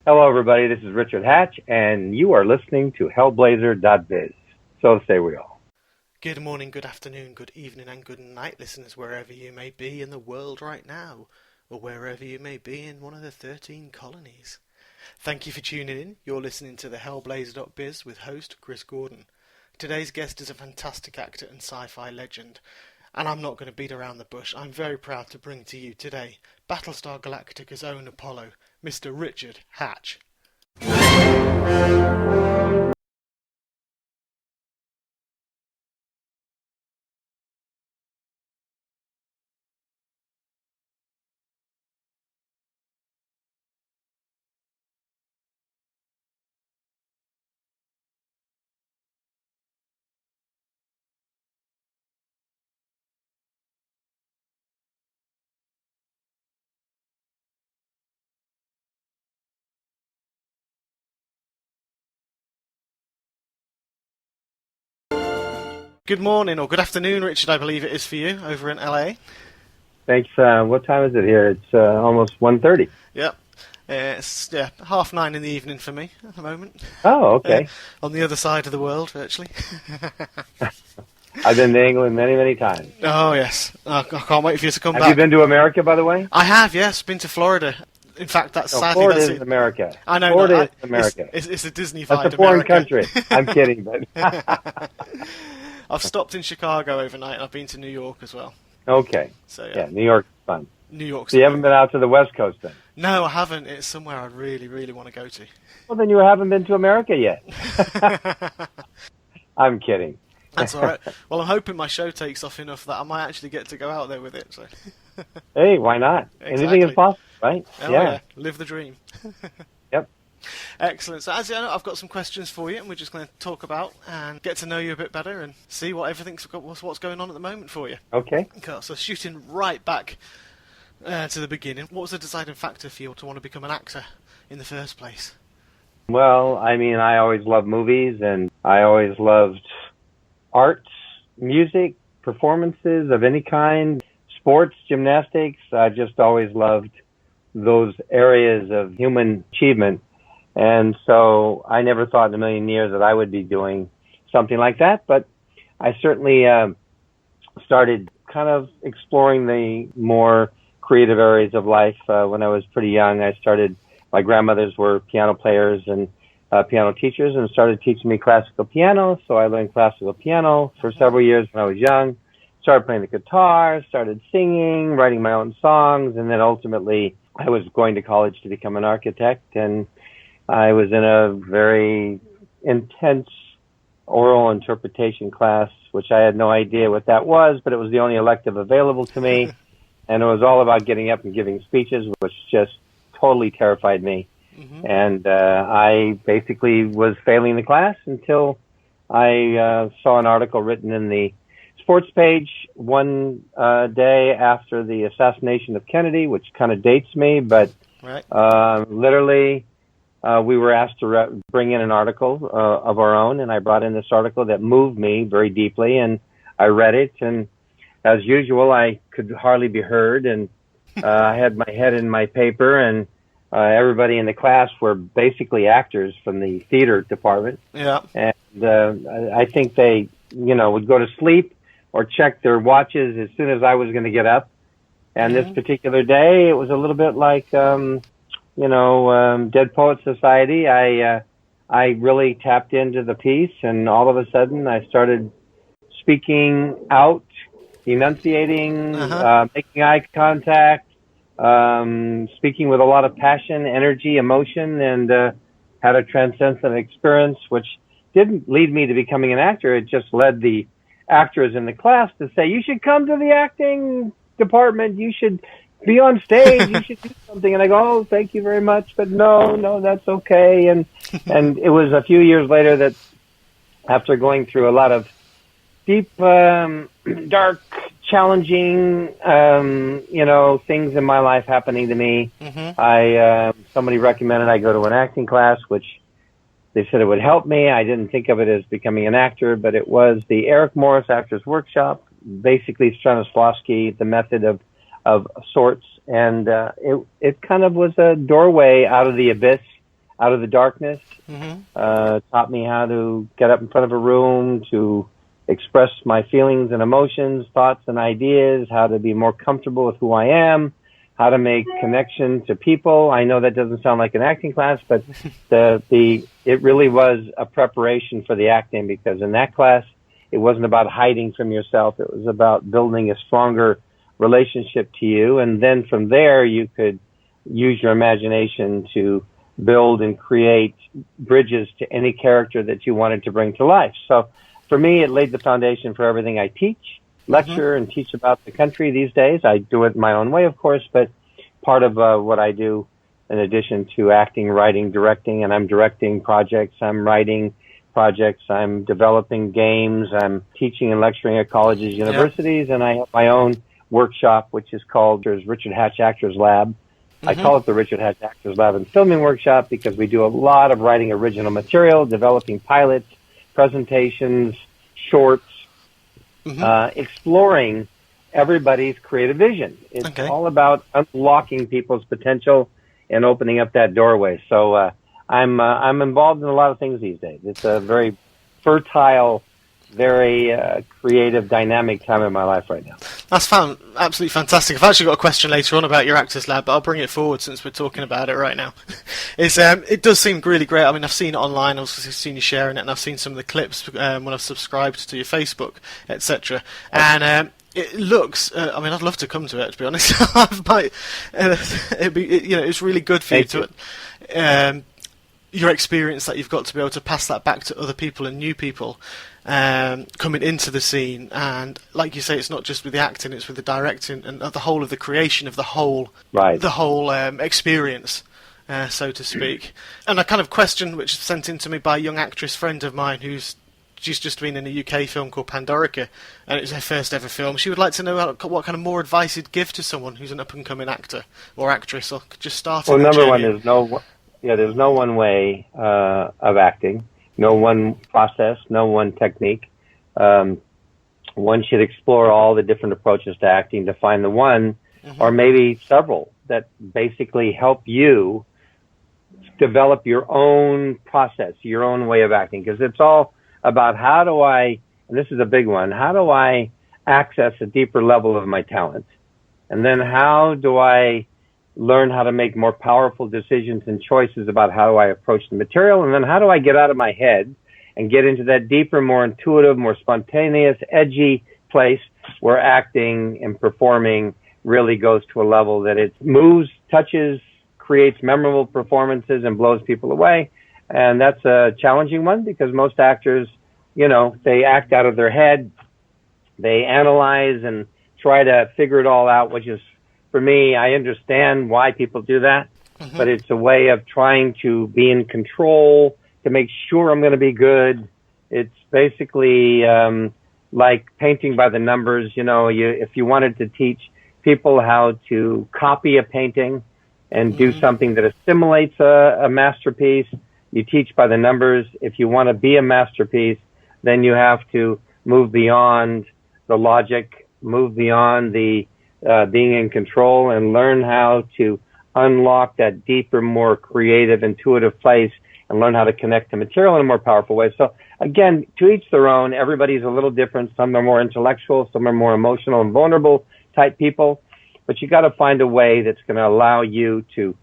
Hello, everybody. This is Richard Hatch, and you are listening to Hellblazer.biz. So say we all. Good morning, good afternoon, good evening, and good night, listeners, wherever you may be in the world right now, or wherever you may be in one of the 13 colonies. Thank you for tuning in. You're listening to the Hellblazer.biz with host Chris Gordon. Today's guest is a fantastic actor and sci-fi legend, and I'm not going to beat around the bush. I'm very proud to bring to you today Battlestar Galactica's own Apollo, Mr. Richard Hatch. Good morning, or good afternoon, Richard, I believe it is for you, over in LA. Thanks. What time is it here? It's almost 1:30. Yep. It's 9:30 in the evening for me at the moment. Oh, okay. On the other side of the world, virtually. I've been to England many, many times. Oh, yes. I can't wait for you to come back. Have you been to America, by the way? I have, yes. Been to Florida. In fact, that's sadly... Florida that's is America. I know. Florida is America. It's a Disney-fied That's a foreign America. country. I'm kidding, but... I've stopped in Chicago overnight, and I've been to New York as well. Okay. So yeah, New York's fun. New York's So you haven't been out to the West Coast, then? No, I haven't. It's somewhere I really, really want to go to. Well, then you haven't been to America yet. I'm kidding. That's all right. Well, I'm hoping my show takes off enough that I might actually get to go out there with it. So. Hey, why not? Exactly. Anything is possible, right? Oh, yeah. Live the dream. Yep. Excellent. So as you know, I've got some questions for you, and we're just going to talk about and get to know you a bit better and see what's going on at the moment for you. Okay. So shooting right back to the beginning, what was the deciding factor for you to want to become an actor in the first place? Well, I mean, I always loved movies, and I always loved arts, music, performances of any kind, sports, gymnastics. I just always loved those areas of human achievement. And so I never thought in a million years that I would be doing something like that, but I certainly started kind of exploring the more creative areas of life when I was pretty young. My grandmothers were piano players and piano teachers and started teaching me classical piano, so I learned classical piano for several years when I was young, started playing the guitar, started singing, writing my own songs, and then ultimately I was going to college to become an architect, and I was in a very intense oral interpretation class, which I had no idea what that was, but it was the only elective available to me, and it was all about getting up and giving speeches, which just totally terrified me. Mm-hmm. And I basically was failing the class until I saw an article written in the sports page one day after the assassination of Kennedy, which kind of dates me, but right. Literally... we were asked to bring in an article of our own, and I brought in this article that moved me very deeply, and I read it, and as usual, I could hardly be heard, and I had my head in my paper, and everybody in the class were basically actors from the theater department. Yeah. And I think they, would go to sleep or check their watches as soon as I was going to get up. And this particular day, it was a little bit like... Dead Poets Society. I really tapped into the piece, and all of a sudden I started speaking out, enunciating, making eye contact, speaking with a lot of passion, energy, emotion, and had a transcendent experience, which didn't lead me to becoming an actor. It just led the actors in the class to say, you should come to the acting department, you should be on stage, you should do something. And I go, oh, thank you very much, but no, that's okay. And it was a few years later that after going through a lot of deep, dark, challenging, things in my life happening to me, somebody recommended I go to an acting class, which they said it would help me. I didn't think of it as becoming an actor, but it was the Eric Morris Actors Workshop, basically Stanislavski, the method of sorts, and it kind of was a doorway out of the abyss out of the darkness. Taught me how to get up in front of a room, to express my feelings and emotions, thoughts and ideas, how to be more comfortable with who I am, how to make connection to people. I know that doesn't sound like an acting class, but it really was a preparation for the acting, because in that class, it wasn't about hiding from yourself. It was about building a stronger relationship to you. And then from there, you could use your imagination to build and create bridges to any character that you wanted to bring to life. So for me, it laid the foundation for everything I teach, lecture, and teach about the country these days. I do it my own way, of course, but part of what I do, in addition to acting, writing, directing, and I'm directing projects, I'm writing projects, I'm developing games, I'm teaching and lecturing at colleges, universities, and I have my own workshop, which is called Richard Hatch Actors Lab. I call it the Richard Hatch Actors Lab and Filming Workshop because we do a lot of writing original material, developing pilots, presentations, shorts, exploring everybody's creative vision. It's all about unlocking people's potential and opening up that doorway. So I'm involved in a lot of things these days. It's a very fertile, very creative, dynamic time in my life right now. That's absolutely fantastic. I've actually got a question later on about your Actors Lab, but I'll bring it forward since we're talking about it right now. It does seem really great. I mean, I've seen it online, I've seen you sharing it, and I've seen some of the clips when I've subscribed to your Facebook, etc. And it looks. I mean, I'd love to come to it, to be honest. It's really good for you to. Your experience that you've got to be able to pass that back to other people and new people coming into the scene. And like you say, it's not just with the acting, it's with the directing and the whole of the creation of the whole experience, so to speak. And a kind of question which was sent in to me by a young actress friend of mine she's just been in a UK film called Pandorica, and it was her first ever film. She would like to know what kind of more advice you'd give to someone who's an up-and-coming actor or actress or just starting. Well, number one is there's no one way of acting, no one process, no one technique. One should explore all the different approaches to acting to find the one, or maybe several, that basically help you develop your own process, your own way of acting. Because it's all about how do I, and this is a big one, how do I access a deeper level of my talent? And then how do I learn how to make more powerful decisions and choices about how do I approach the material, and then how do I get out of my head and get into that deeper, more intuitive, more spontaneous, edgy place where acting and performing really goes to a level that it moves, touches, creates memorable performances and blows people away. And that's a challenging one because most actors, they act out of their head, they analyze and try to figure it all out, which is, for me, I understand why people do that, but it's a way of trying to be in control, to make sure I'm going to be good. It's basically like painting by the numbers. If you wanted to teach people how to copy a painting and do something that assimilates a masterpiece, you teach by the numbers. If you want to be a masterpiece, then you have to move beyond the logic, move beyond the being in control, and learn how to unlock that deeper, more creative, intuitive place and learn how to connect to material in a more powerful way. So again, to each their own. Everybody's a little different. Some are more intellectual, some are more emotional and vulnerable type people, but you got to find a way that's going to allow you to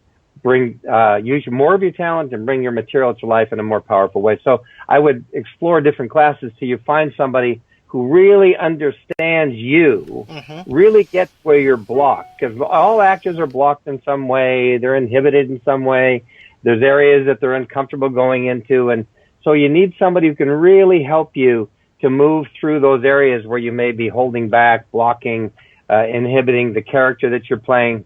use more of your talent and bring your material to life in a more powerful way. So I would explore different classes till you find somebody who really understands you, really gets where you're blocked. Because all actors are blocked in some way. They're inhibited in some way. There's areas that they're uncomfortable going into. And so you need somebody who can really help you to move through those areas where you may be holding back, blocking, inhibiting the character that you're playing.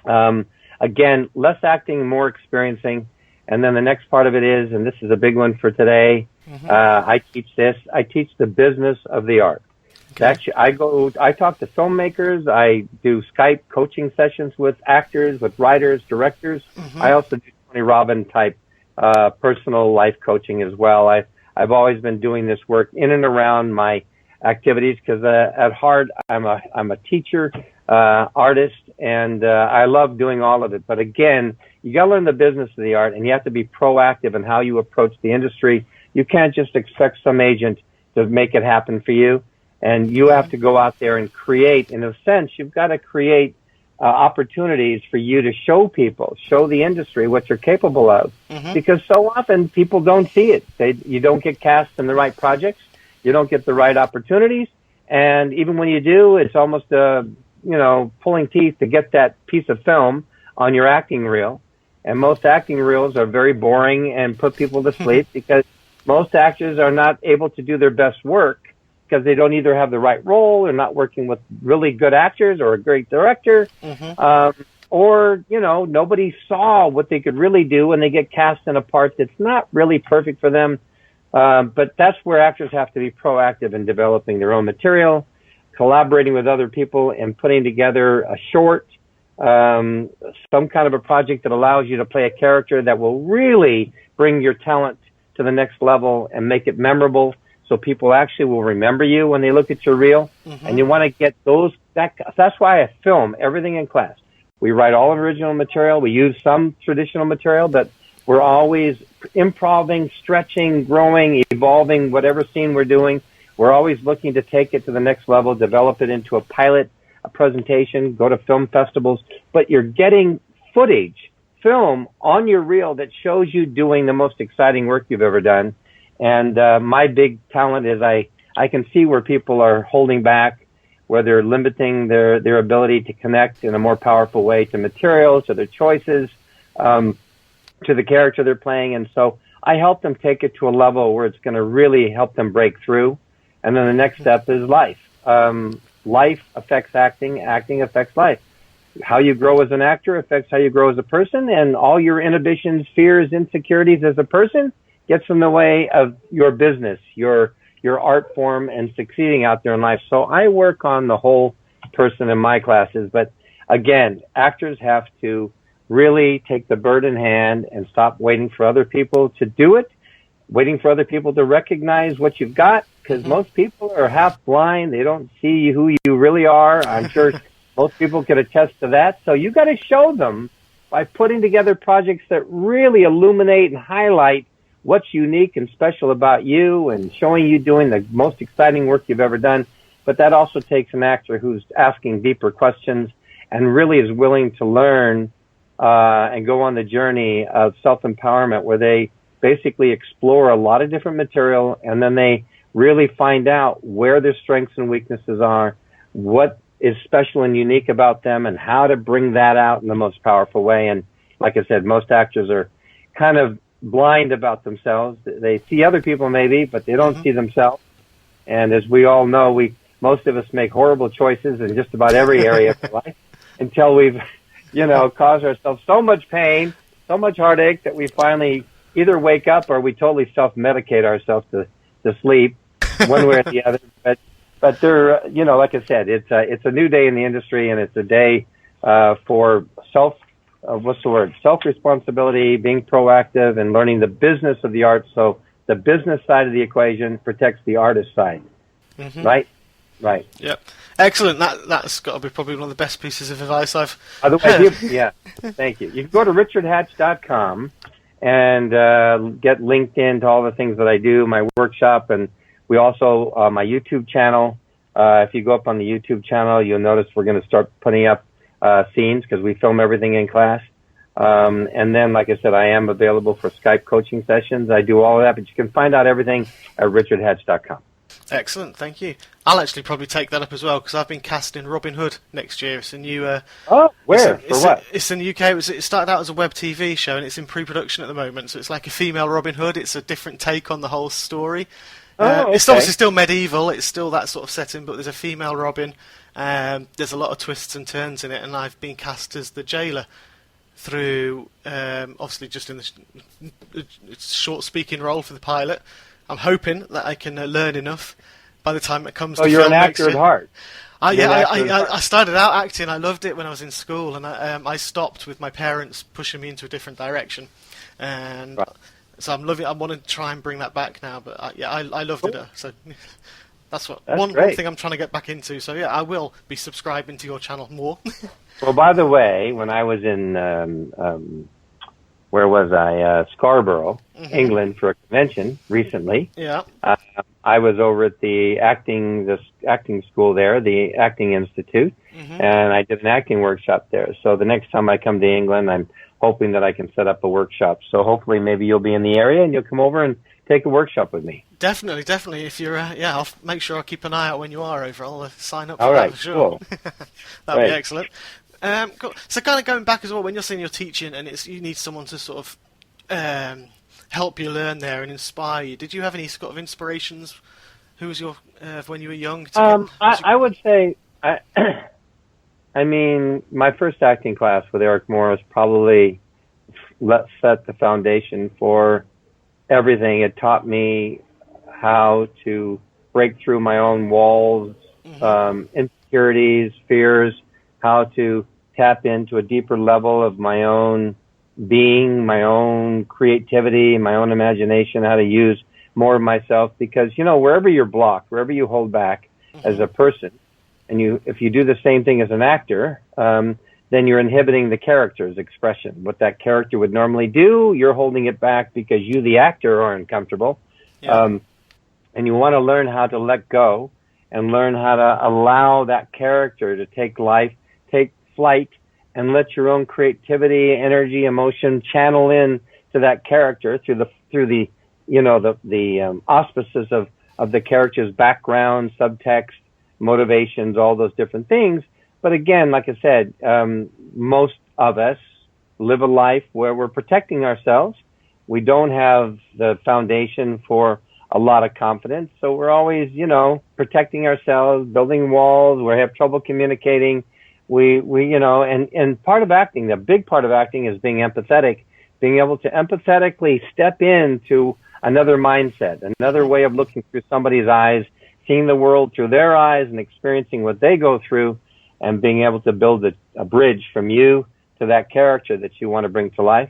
Again, less acting, more experiencing. And then the next part of it is, and this is a big one for today, I teach the business of the art. Okay. I talk to filmmakers. I do Skype coaching sessions with actors, with writers, directors. I also do Tony Robbins type personal life coaching as well. I've always been doing this work in and around my activities because at heart I'm a teacher, artist, and I love doing all of it. But again, You got to learn the business of the art, and you have to be proactive in how you approach the industry. You can't just expect some agent to make it happen for you, and you have to go out there and create. In a sense, you've got to create opportunities for you to show people, show the industry what you're capable of, because so often people don't see it. You don't get cast in the right projects, you don't get the right opportunities, and even when you do, it's almost pulling teeth to get that piece of film on your acting reel. And most acting reels are very boring and put people to sleep because most actors are not able to do their best work because they don't either have the right role, or not working with really good actors or a great director, or, nobody saw what they could really do when they get cast in a part that's not really perfect for them. But that's where actors have to be proactive in developing their own material, collaborating with other people, and putting together a short, some kind of a project that allows you to play a character that will really bring your talent to the next level and make it memorable, so people actually will remember you when they look at your reel. And you want to get that's why I film everything in class. We write all original material. We use some traditional material, but we're always improving, stretching, growing, evolving whatever scene we're doing. We're always looking to take it to the next level, develop it into a pilot, a presentation, go to film festivals. But you're getting footage, film on your reel that shows you doing the most exciting work you've ever done. And my big talent is I can see where people are holding back, where they're limiting their ability to connect in a more powerful way to materials, to their choices, to the character they're playing. And so I help them take it to a level where it's going to really help them break through. And then the next step is life. Life affects acting. Acting affects life. How you grow as an actor affects how you grow as a person, and all your inhibitions, fears, insecurities as a person gets in the way of your business, your art form, and succeeding out there in life. So I work on the whole person in my classes. But again, actors have to really take the bird in hand and stop waiting for other people to do it, waiting for other people to recognize what you've got, because most people are half blind. They don't see who you really are. I'm sure most people can attest to that. So you got to show them by putting together projects that really illuminate and highlight what's unique and special about you, and showing you doing the most exciting work you've ever done. But that also takes an actor who's asking deeper questions and really is willing to learn and go on the journey of self-empowerment, where they basically explore a lot of different material, and then they really find out where their strengths and weaknesses are, what is special and unique about them, and how to bring that out in the most powerful way. And like I said, most actors are kind of blind about themselves. They see other people maybe, but they don't see themselves. And as we all know, most of us make horrible choices in just about every area of life until we've, caused ourselves so much pain, so much heartache, that we finally either wake up or we totally self-medicate ourselves to sleep, one way or the other. But they're, like I said, it's a new day in the industry, and it's a day for self-responsibility, being proactive, and learning the business of the art. So the business side of the equation protects the artist side, right? Right. Yep. Excellent. That's got to be probably one of the best pieces of advice I've heard. Yeah, thank you. You can go to richardhatch.com and get linked into all the things that I do, my workshop, and we also, my YouTube channel. If you go up on the YouTube channel, you'll notice we're going to start putting up scenes, because we film everything in class. And then, like I said, I am available for Skype coaching sessions. I do all of that, but you can find out everything at richardhatch.com. Excellent, thank you. I'll actually probably take that up as well, because I've been cast in Robin Hood next year. It's a new... where? For what? It's in the UK. It started out as a web TV show, and it's in pre-production at the moment. So it's like a female Robin Hood. It's a different take on the whole story. Okay. It's obviously still medieval. It's still that sort of setting, but there's a female Robin. There's a lot of twists and turns in it, and I've been cast as the jailer through, obviously just in the short speaking role for the pilot. I'm hoping that I can learn enough by the time it comes to film. Oh, you're an actor at heart. I started out acting. I loved it when I was in school, and I stopped with my parents pushing me into a different direction. And so I'm loving. I want to try and bring that back now. But I loved it. So that's one thing I'm trying to get back into. So yeah, I will be subscribing to your channel more. Well, by the way, when I was in where was I? Scarborough, England, for a convention recently. Yeah. I was over at the acting school there, the Acting Institute, and I did an acting workshop there. So the next time I come to England, I'm hoping that I can set up a workshop. So hopefully maybe you'll be in the area and you'll come over and take a workshop with me. Definitely. If you're, I'll make sure I keep an eye out when you are over. I'll sign up for All that right, for sure. cool. That'd be excellent. Cool. So kind of going back as well, when you're saying you're teaching and you need someone to sort of help you learn there and inspire you, did you have any sort of inspirations? Who was your, when you were young? I would say, I mean, my first acting class with Eric Morris probably set the foundation for everything. It taught me how to break through my own walls, insecurities, fears, how to tap into a deeper level of my own being, my own creativity, my own imagination, how to use more of myself. Because, wherever you're blocked, wherever you hold back as a person, and if you do the same thing as an actor, then you're inhibiting the character's expression. What that character would normally do, you're holding it back because you, the actor, are uncomfortable. Yeah. And you want to learn how to let go and learn how to allow that character to take flight, and let your own creativity, energy, emotion channel in to that character through the auspices of the character's background, subtext, motivations, all those different things. But again, like I said, most of us live a life where we're protecting ourselves. We don't have the foundation for a lot of confidence, so we're always, protecting ourselves, building walls. We have trouble communicating. And part of acting, the big part of acting is being empathetic, being able to empathetically step into another mindset, another way of looking through somebody's eyes, seeing the world through their eyes and experiencing what they go through, and being able to build a bridge from you to that character that you want to bring to life.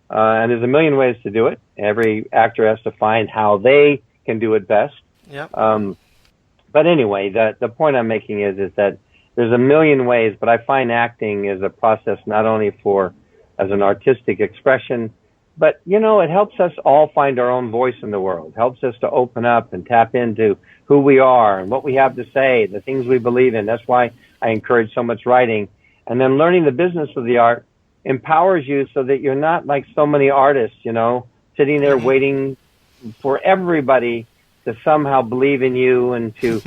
And there's a million ways to do it. Every actor has to find how they can do it best. Yep. But anyway, the point I'm making is that there's a million ways, but I find acting is a process not only as an artistic expression, but, it helps us all find our own voice in the world, helps us to open up and tap into who we are and what we have to say, the things we believe in. That's why I encourage so much writing. And then learning the business of the art empowers you so that you're not like so many artists, sitting there waiting for everybody to somehow believe in you and to,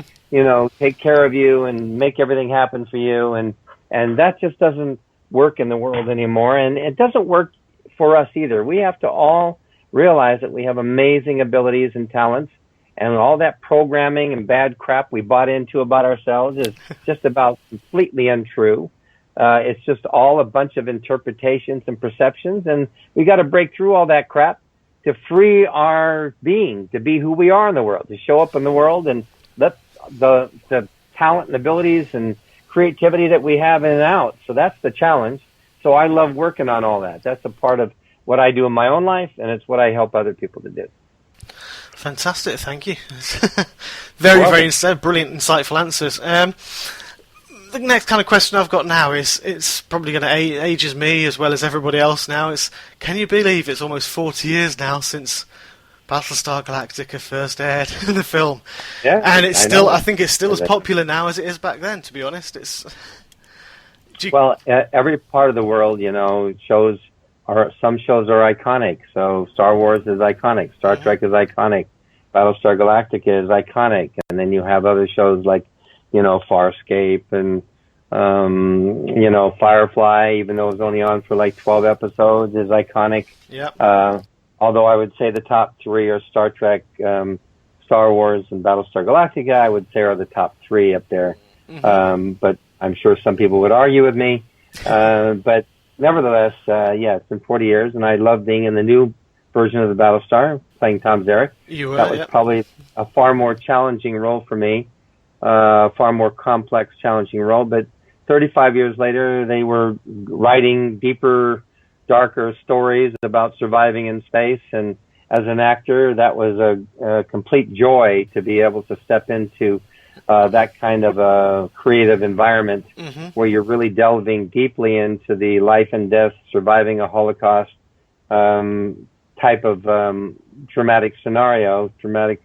take care of you and make everything happen for you. And that just doesn't work in the world anymore. And it doesn't work for us either. We have to all realize that we have amazing abilities and talents, and all that programming and bad crap we bought into about ourselves is just about completely untrue. It's just all a bunch of interpretations and perceptions, and we got to break through all that crap to free our being, to be who we are in the world, to show up in the world and let the talent and abilities and creativity that we have in and out. So that's the challenge. So I love working on all that. That's a part of what I do in my own life, and it's what I help other people to do. Fantastic, thank you. Very brilliant, insightful answers. The next kind of question I've got now is, it's probably going to ages me as well as everybody else now. Can you believe it's almost 40 years now since Battlestar Galactica first aired in the film? Yeah, and I think it's still as popular now as it is back then, to be honest. Every part of the world, some shows are iconic. So Star Wars is iconic. Star Trek is iconic. Battlestar Galactica is iconic. And then you have other shows like, Farscape and, Firefly, even though it was only on for like 12 episodes, is iconic. Yep. Although I would say the top three are Star Trek, Star Wars, and Battlestar Galactica, I would say are the top three up there. But I'm sure some people would argue with me. But nevertheless, it's been 40 years, and I love being in the new version of the Battlestar, playing Tom Zarek. That was probably a far more challenging role for me, far more complex, challenging role. But 35 years later, they were writing deeper, darker stories about surviving in space. And as an actor, that was a complete joy to be able to step into that kind of a creative environment where you're really delving deeply into the life and death, surviving a Holocaust, type of dramatic scenario, dramatic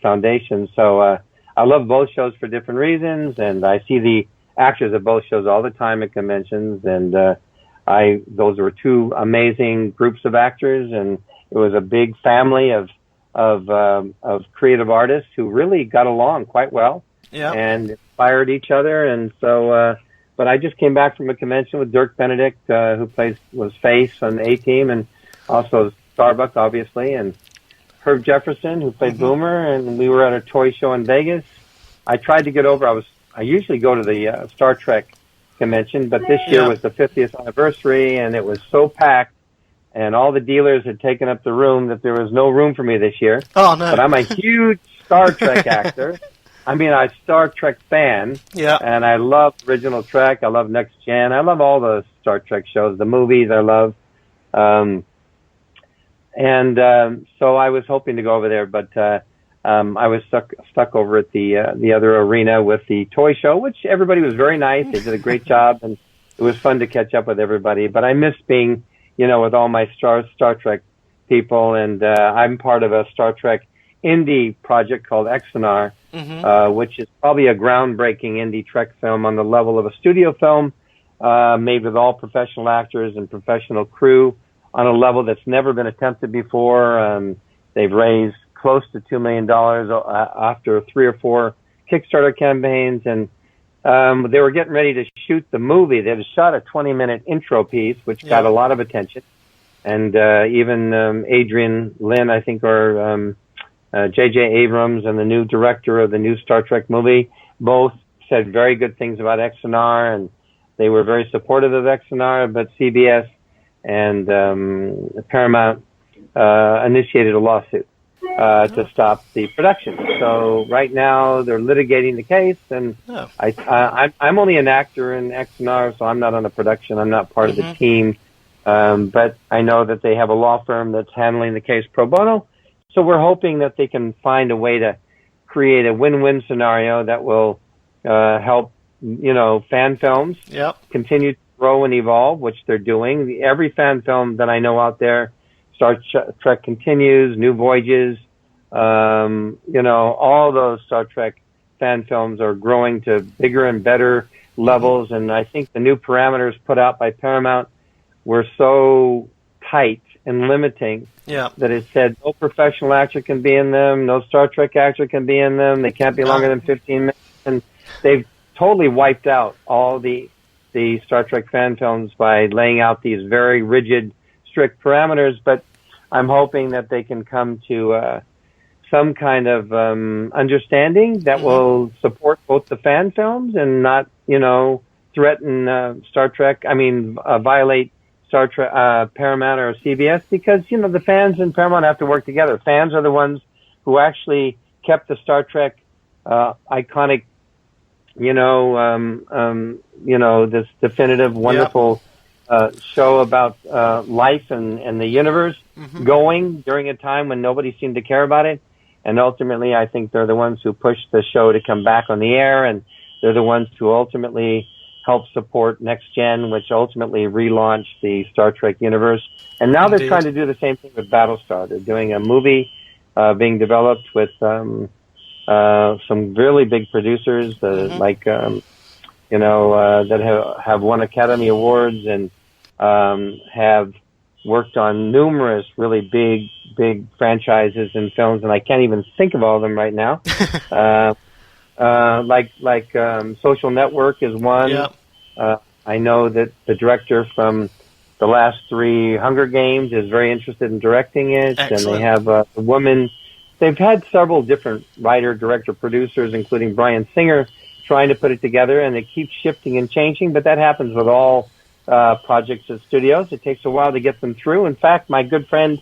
foundation. So I love both shows for different reasons, and I see the actors of both shows all the time at conventions, and those were two amazing groups of actors, and it was a big family of creative artists who really got along quite well and inspired each other. And so, but I just came back from a convention with Dirk Benedict, who was Face on the A-Team, and also Starbuck, obviously, and Herb Jefferson, who played Boomer, and we were at a toy show in Vegas. I tried to get over. I usually go to the Star Trek convention, but this year was the 50th anniversary, and it was so packed, and all the dealers had taken up the room that there was no room for me this year. Oh, no. But I'm a huge Star Trek actor. I'm a Star Trek fan, and I love original Trek. I love Next Gen. I love all the Star Trek shows, the movies I love. So I was hoping to go over there, but I was stuck over at the other arena with the toy show, which everybody was very nice. They did a great job, and it was fun to catch up with everybody. But I miss being, with all my Star Trek people, and I'm part of a Star Trek indie project called Exonar, which is probably a groundbreaking indie Trek film on the level of a studio film, made with all professional actors and professional crew on a level that's never been attempted before. They've raised close to $2 million after 3 or 4 Kickstarter campaigns, and they were getting ready to shoot the movie. They had shot a 20-minute intro piece, which got a lot of attention, and even Adrian Lynn, I think, or J.J. Abrams and the new director of the new Star Trek movie both said very good things about Exonar, and they were very supportive of Exonar, but CBS and Paramount initiated a lawsuit to stop the production. So right now they're litigating the case, and I'm only an actor in Exonar, so I'm not on the production. I'm not part of the team, but I know that they have a law firm that's handling the case pro bono. So we're hoping that they can find a way to create a win-win scenario that will help, fan films continue to grow and evolve, which they're doing. Every fan film that I know out there, Star Trek Continues, New Voyages, all those Star Trek fan films are growing to bigger and better levels. And I think the new parameters put out by Paramount were so tight and limiting that it said no professional actor can be in them, no Star Trek actor can be in them, they can't be longer than 15 minutes. And they've totally wiped out all the Star Trek fan films by laying out these very rigid, strict parameters. But I'm hoping that they can come to some kind of understanding that will support both the fan films and not, threaten Star Trek. Violate Star Trek, Paramount or CBS, because the fans and Paramount have to work together. Fans are the ones who actually kept the Star Trek iconic, this definitive, wonderful show about life and the universe going during a time when nobody seemed to care about it. And ultimately, I think they're the ones who pushed the show to come back on the air, and they're the ones who ultimately help support Next Gen, which ultimately relaunched the Star Trek universe. And now they're trying to do the same thing with Battlestar. They're doing a movie being developed with some really big producers, that have won Academy Awards and have worked on numerous really big franchises and films, and I can't even think of all of them right now. Social Network is one. I know that the director from the last 3 Hunger Games is very interested in directing it. Excellent. And they have a woman. They've had several different writer, director, producers, including Bryan Singer, trying to put it together, and it keeps shifting and changing, but that happens with all projects at studios. It takes a while to get them through. In fact, my good friend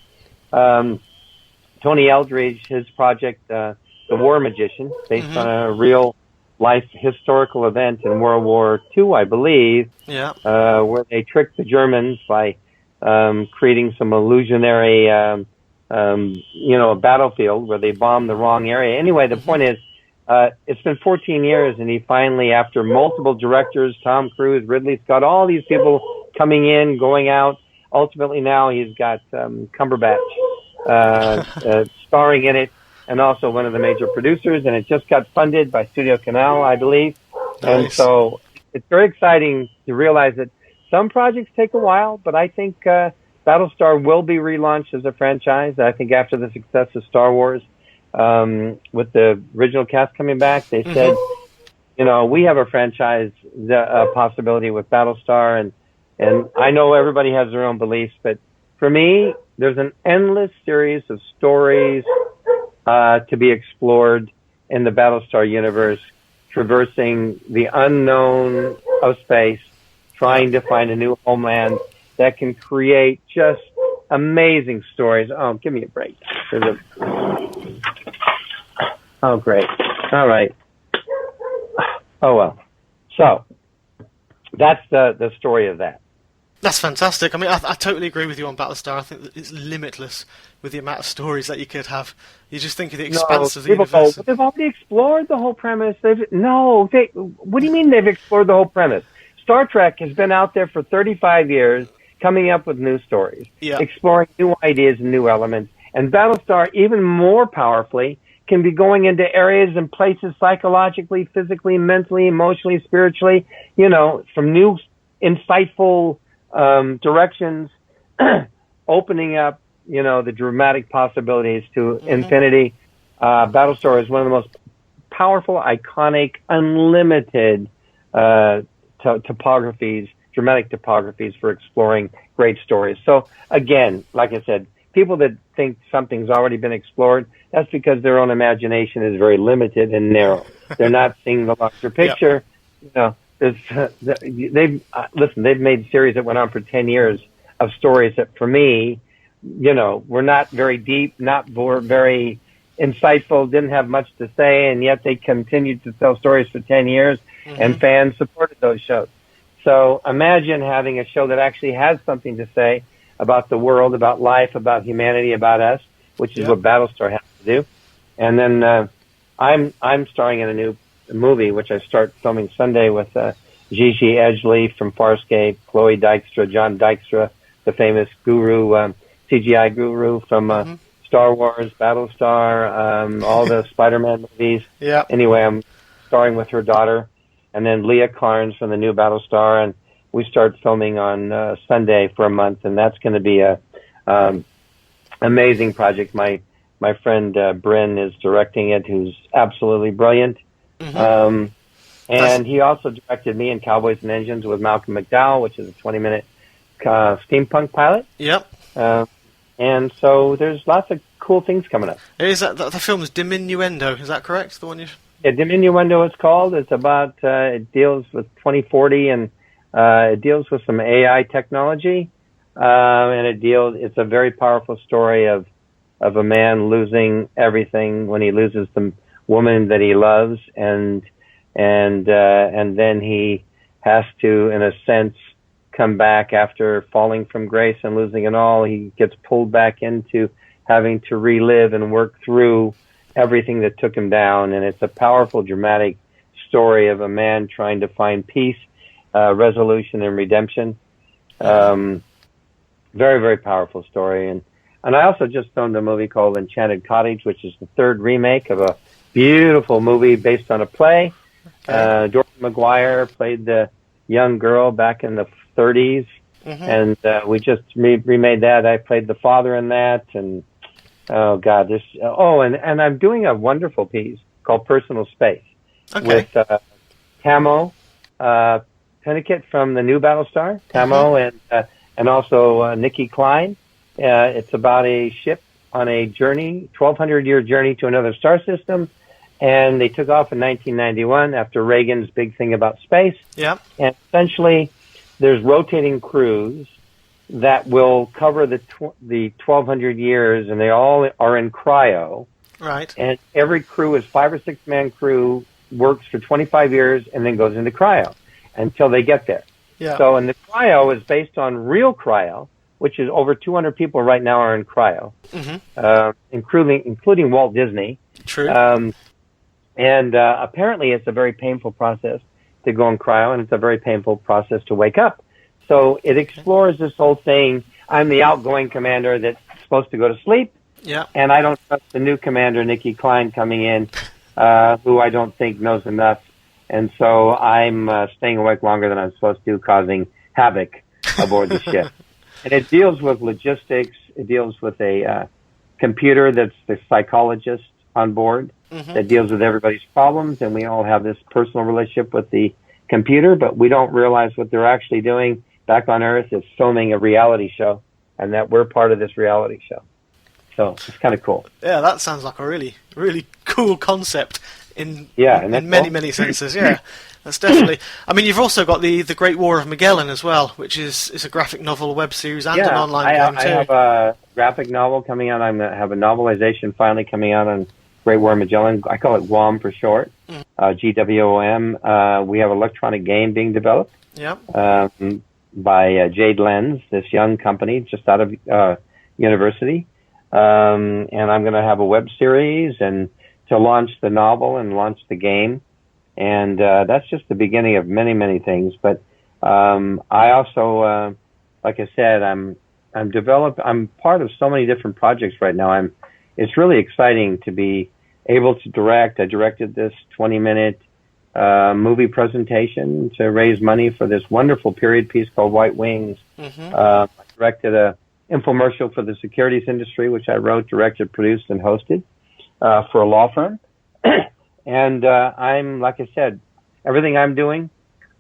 Tony Eldridge, his project, The War Magician, based on a real life historical event in World War II, I believe, where they tricked the Germans by creating some illusionary, a battlefield where they bombed the wrong area. Anyway, the point is, it's been 14 years, and he finally, after multiple directors, Tom Cruise, Ridley Scott, all these people coming in, going out, ultimately now he's got Cumberbatch starring in it, and also one of the major producers, and it just got funded by Studio Canal, I believe. Nice. And so it's very exciting to realize that some projects take a while, but I think Battlestar will be relaunched as a franchise. I think after the success of Star Wars, with the original cast coming back, they said, we have a franchise possibility with Battlestar, and I know everybody has their own beliefs, but for me, there's an endless series of stories to be explored in the Battlestar universe, traversing the unknown of space, trying to find a new homeland that can create just amazing stories. Oh, give me a break. Oh, great. All right. Oh, well. So, that's the story of that. That's fantastic. I mean, I totally agree with you on Battlestar. I think that it's limitless with the amount of stories that you could have. You just think of the expanse of the universe. They've already explored the whole premise. What do you mean they've explored the whole premise? Star Trek has been out there for 35 years, coming up with new stories, exploring new ideas and new elements. And Battlestar, even more powerfully, can be going into areas and places psychologically, physically, mentally, emotionally, spiritually, from new, insightful directions, opening up, the dramatic possibilities to infinity. Battlestar is one of the most powerful, iconic, unlimited topographies, dramatic topographies for exploring great stories. So again, like I said, people that think something's already been explored, that's because their own imagination is very limited and narrow. They're not seeing the larger picture. They've made series that went on for 10 years of stories that, for me, were not very deep, not very insightful, didn't have much to say, and yet they continued to tell stories for 10 years, and fans supported those shows. So imagine having a show that actually has something to say about the world, about life, about humanity, about us, which is what Battlestar has to do. And then I'm starring in a new movie, which I start filming Sunday with Gigi Edgley from Farscape, Chloe Dykstra, John Dykstra, the famous guru, CGI guru from Star Wars, Battlestar, all the Spider-Man movies. Yeah. Anyway, I'm starring with her daughter, and then Leah Carnes from the new Battlestar, and we start filming on Sunday for a month, and that's going to be a amazing project. My friend Bryn is directing it, who's absolutely brilliant. And he also directed me in Cowboys and Engines with Malcolm McDowell, which is a 20-minute steampunk pilot. Yep. And so there's lots of cool things coming up. Is that the film is Diminuendo? Is that correct? The one you? Yeah, Diminuendo it's called. It's about it deals with 2040 and it deals with some AI technology, and it's a very powerful story of a man losing everything when he loses the woman that he loves, and then he has to, in a sense, come back after falling from grace and losing it all. He gets pulled back into having to relive and work through everything that took him down, and it's a powerful, dramatic story of a man trying to find peace, resolution, and redemption. Very, very powerful story. And I also just filmed a movie called Enchanted Cottage, which is the third remake of a beautiful movie based on a play. Dorothy McGuire played the young girl back in the 30s, and we just remade that. I played the father in that, and oh God, and I'm doing a wonderful piece called Personal Space with Tamo Pennicott from the new Battlestar, Tamo, and also Nikki Klein. It's about a ship on a journey, 1,200-year journey to another star system, and they took off in 1991 after Reagan's big thing about space. Yeah. And essentially, there's rotating crews that will cover the 1,200 years, and they all are in cryo. Right. And every crew is 5 or 6 man crew, works for 25 years, and then goes into cryo until they get there. Yeah. So, and the cryo is based on real cryo, which is over 200 people right now are in cryo, including Walt Disney. True. And apparently it's a very painful process to go in cryo, and it's a very painful process to wake up. So it explores this whole thing I'm the outgoing commander that's supposed to go to sleep. Yeah. And I don't trust the new commander, Nikki Klein, coming in, who I don't think knows enough. And so I'm staying awake longer than I'm supposed to, causing havoc aboard the ship. And it deals with logistics. It deals with a computer that's the psychologist on board that deals with everybody's problems. And we all have this personal relationship with the computer, but we don't realize what they're actually doing back on Earth is filming a reality show, and that we're part of this reality show. So it's kind of cool. Yeah, that sounds like a really, really cool concept in many senses. Yeah, that's definitely. I mean, you've also got the Great War of Magellan as well, which is a graphic novel, a web series, and an online game too. I have a graphic novel coming out. I'm going to have a novelization finally coming out on Great War of Magellan. I call it GWOM for short, GWOM. We have an electronic game being developed by Jade Lens, this young company just out of university. And I'm going to have a web series and to launch the novel and launch the game. And that's just the beginning of many, many things. But I also, like I said, I'm part of so many different projects right now. It's really exciting to be able to direct. I directed this 20-minute movie presentation to raise money for this wonderful period piece called White Wings. I directed a infomercial for the securities industry, which I wrote, directed, produced, and hosted for a law firm. And I'm, like I said, everything I'm doing,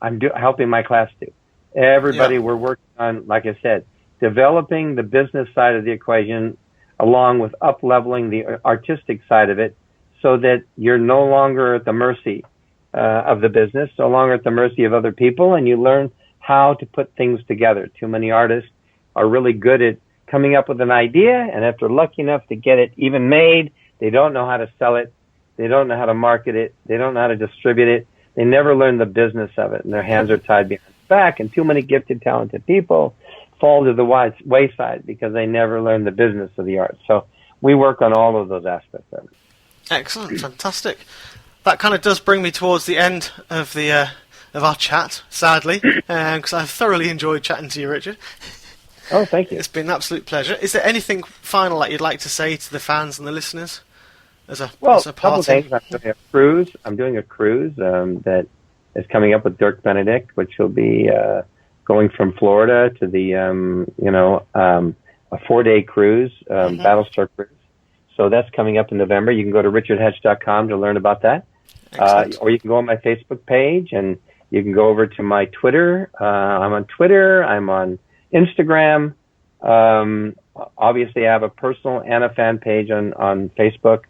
I'm helping my class do. Everybody, we're working on, like I said, developing the business side of the equation along with up-leveling the artistic side of it so that you're no longer at the mercy of the business, no longer at the mercy of other people, and you learn how to put things together. Too many artists are really good at coming up with an idea, and if they're lucky enough to get it even made, they don't know how to sell it, they don't know how to market it, they don't know how to distribute it, they never learn the business of it, and their hands are tied behind their back, and too many gifted, talented people fall to the wayside because they never learn the business of the art. So we work on all of those aspects of it. Excellent, fantastic. That kind of does bring me towards the end of the of our chat, sadly, because I've thoroughly enjoyed chatting to you, Richard. Oh, thank you. It's been an absolute pleasure. Is there anything final that you'd like to say to the fans and the listeners? As a couple things. I'm doing a cruise that is coming up with Dirk Benedict, which will be going from Florida to the a 4-day cruise, Battlestar cruise. So that's coming up in November. You can go to richardhatch.com to learn about that, or you can go on my Facebook page, and you can go over to my Twitter. I'm on Twitter. I'm on Instagram. Obviously, I have a personal and a fan page on Facebook.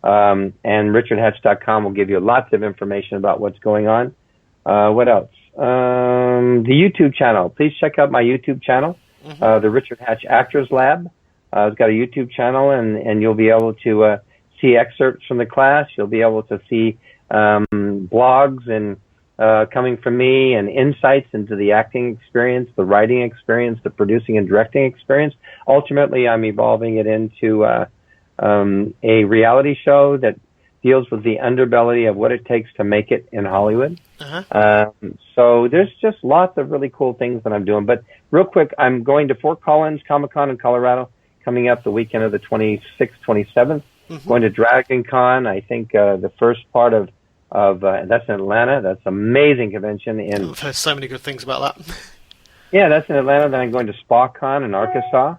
And richardhatch.com will give you lots of information about what's going on. What else? The YouTube channel. Please check out my YouTube channel, the Richard Hatch Actors Lab. It's got a YouTube channel, and you'll be able to see excerpts from the class. You'll be able to see blogs and coming from me and insights into the acting experience, the writing experience, the producing and directing experience. Ultimately, I'm evolving it into a reality show that deals with the underbelly of what it takes to make it in Hollywood. So there's just lots of really cool things that I'm doing. But real quick, I'm going to Fort Collins Comic-Con in Colorado coming up the weekend of the 26th, 27th. Going to Dragon Con, I think the first part of that's in Atlanta. That's an amazing convention. I've heard so many good things about that. Yeah, that's in Atlanta. Then I'm going to SpaCon in Arkansas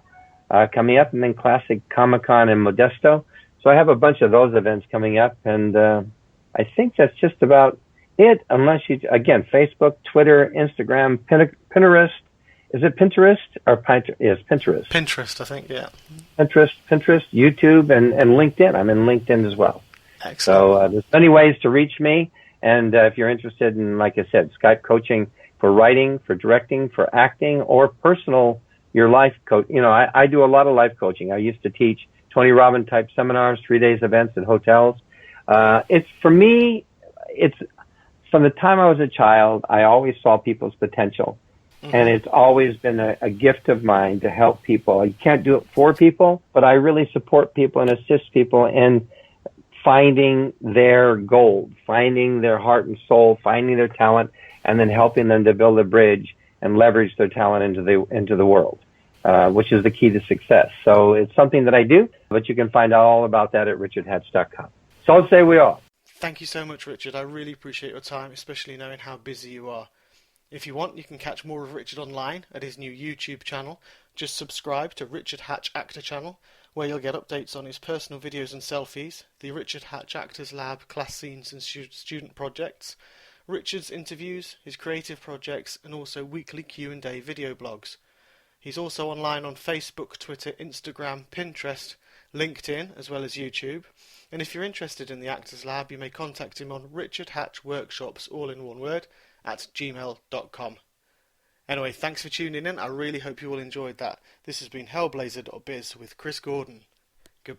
coming up, and then Classic Comic-Con in Modesto. So I have a bunch of those events coming up, and I think that's just about it, unless you, again, Facebook, Twitter, Instagram, Pinterest. Is it Pinterest or Pinterest? Yes, Pinterest. Pinterest, I think, yeah. Pinterest, YouTube, and LinkedIn. I'm in LinkedIn as well. Excellent. So there's many ways to reach me, and if you're interested in, like I said, Skype coaching for writing, for directing, for acting, or personal, your life coach. You know, I do a lot of life coaching. I used to teach Tony Robbins type seminars, 3-day events at hotels. It's for me, it's from the time I was a child, I always saw people's potential. And it's always been a gift of mine to help people. I can't do it for people, but I really support people and assist people in finding their gold, finding their heart and soul, finding their talent, and then helping them to build a bridge and leverage their talent into the world. which is the key to success. So it's something that I do, but you can find out all about that at richardhatch.com. So say we all. Thank you so much, Richard. I really appreciate your time, especially knowing how busy you are. If you want, you can catch more of Richard online at his new YouTube channel. Just subscribe to Richard Hatch Actor Channel, where you'll get updates on his personal videos and selfies, the Richard Hatch Actors Lab class scenes and student projects, Richard's interviews, his creative projects, and also weekly Q&A video blogs. He's also online on Facebook, Twitter, Instagram, Pinterest, LinkedIn, as well as YouTube. And if you're interested in the Actors Lab, you may contact him on Richard Hatch Workshops, all in one word, at gmail.com. Anyway, thanks for tuning in. I really hope you all enjoyed that. This has been Hellblazer.biz with Chris Gordon.